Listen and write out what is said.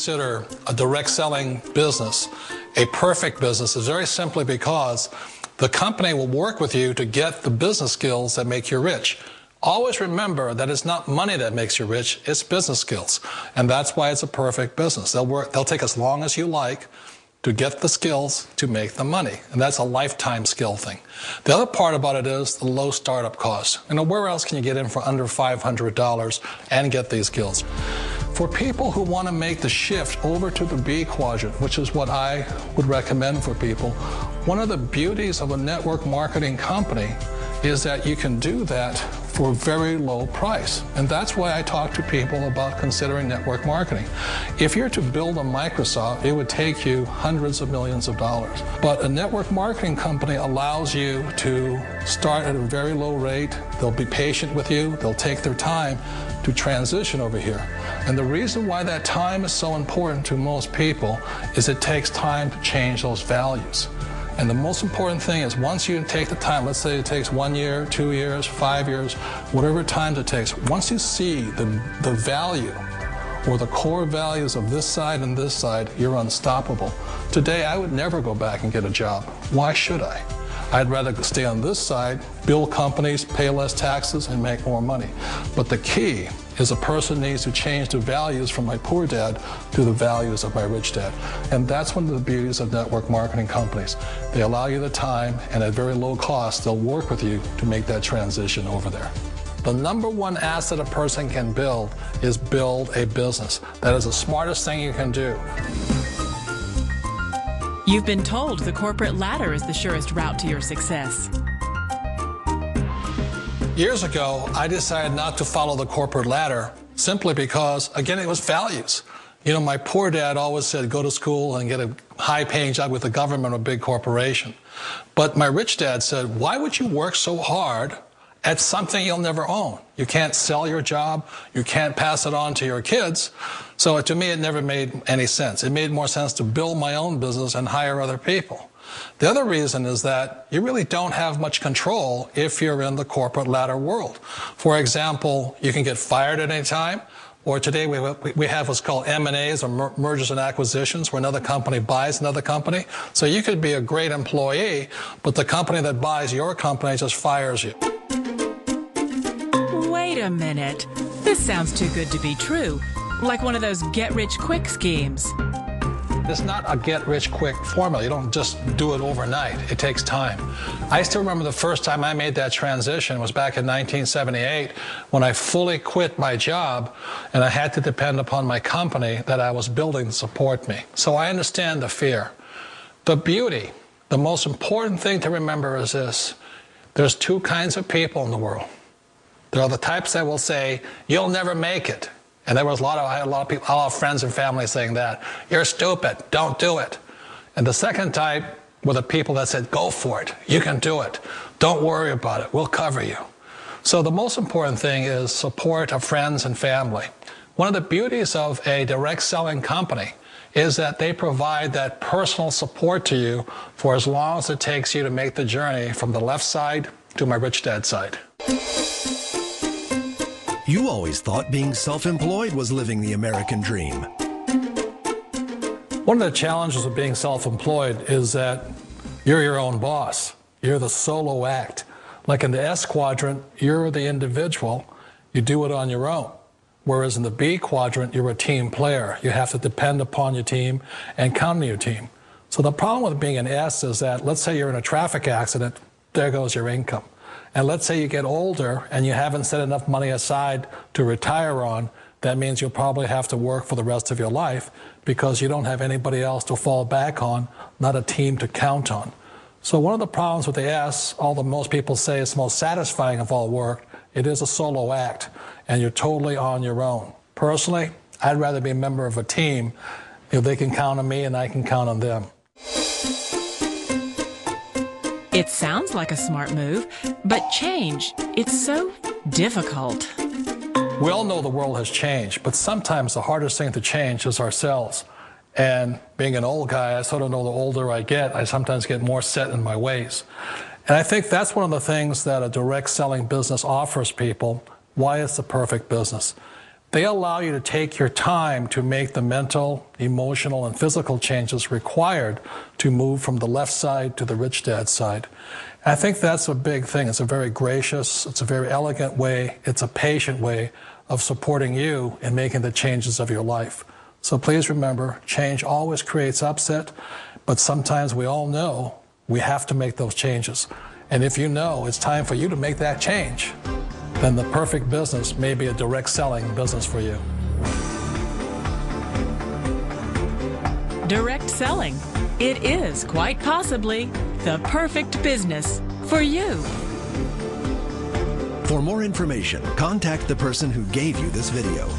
consider a direct selling business a perfect business is very simply because the company will work with you to get the business skills that make you rich. Always remember that it's not money that makes you rich, it's business skills. And that's why it's a perfect business. They'll take as long as you like to get the skills to make the money. And that's a lifetime skill thing. The other part about it is the low startup cost. Where else can you get in for under $500 and get these skills? For people who want to make the shift over to the B quadrant, which is what I would recommend for people, one of the beauties of a network marketing company is that you can do that for a very low price. And that's why I talk to people about considering network marketing. If you're to build a Microsoft, it would take you hundreds of millions of dollars. But a network marketing company allows you to start at a very low rate. They'll be patient with you. They'll take their time to transition over here. And the reason why that time is so important to most people is it takes time to change those values. And the most important thing is once you take the time, let's say it takes 1 year, 2 years, 5 years, whatever time it takes, once you see the value or the core values of this side and this side, you're unstoppable. Today, I would never go back and get a job. Why should I? I'd rather stay on this side, build companies, pay less taxes, and make more money. But the key is a person needs to change the values from my poor dad to the values of my rich dad. And that's one of the beauties of network marketing companies. They allow you the time, and at very low cost, they'll work with you to make that transition over there. The number one asset a person can build is build a business. That is the smartest thing you can do. You've been told the corporate ladder is the surest route to your success. Years ago, I decided not to follow the corporate ladder simply because, again, it was values. My poor dad always said, go to school and get a high-paying job with the government or a big corporation. But my rich dad said, why would you work so hard at something you'll never own? You can't sell your job. You can't pass it on to your kids. So to me, it never made any sense. It made more sense to build my own business and hire other people. The other reason is that you really don't have much control if you're in the corporate ladder world. For example, you can get fired at any time, or today we have what's called M&As, or mergers and acquisitions, where another company buys another company. So you could be a great employee, but the company that buys your company just fires you. Wait a minute. This sounds too good to be true. Like one of those get-rich-quick schemes. It's not a get-rich-quick formula. You don't just do it overnight. It takes time. I still remember the first time I made that transition was back in 1978 when I fully quit my job and I had to depend upon my company that I was building to support me. So I understand the fear. The beauty, the most important thing to remember is this. There's two kinds of people in the world. There are the types that will say, you'll never make it. And I had a lot of people, a lot of friends and family saying that. You're stupid. Don't do it. And the second type were the people that said, go for it. You can do it. Don't worry about it. We'll cover you. So the most important thing is support of friends and family. One of the beauties of a direct selling company is that they provide that personal support to you for as long as it takes you to make the journey from the left side to my rich dad side. You always thought being self-employed was living the American dream. One of the challenges of being self-employed is that you're your own boss. You're the solo act. Like in the S quadrant, you're the individual. You do it on your own. Whereas in the B quadrant, you're a team player. You have to depend upon your team and count on your team. So the problem with being an S is that, let's say you're in a traffic accident, there goes your income. And let's say you get older and you haven't set enough money aside to retire on, that means you'll probably have to work for the rest of your life because you don't have anybody else to fall back on, not a team to count on. So one of the problems with the S, although most people say it's the most satisfying of all work, it is a solo act, and you're totally on your own. Personally, I'd rather be a member of a team if they can count on me and I can count on them. It sounds like a smart move, but change, it's so difficult. We all know the world has changed, but sometimes the hardest thing to change is ourselves. And being an old guy, I sort of know the older I get, I sometimes get more set in my ways. And I think that's one of the things that a direct selling business offers people, why it's the perfect business. They allow you to take your time to make the mental, emotional, and physical changes required to move from the left side to the rich dad side. I think that's a big thing. It's a very gracious, it's a very elegant way, it's a patient way of supporting you in making the changes of your life. So please remember, change always creates upset, but sometimes we all know we have to make those changes. And if you know it's time for you to make that change, then the perfect business may be a direct selling business for you. Direct selling. It is quite possibly the perfect business for you. For more information, contact the person who gave you this video.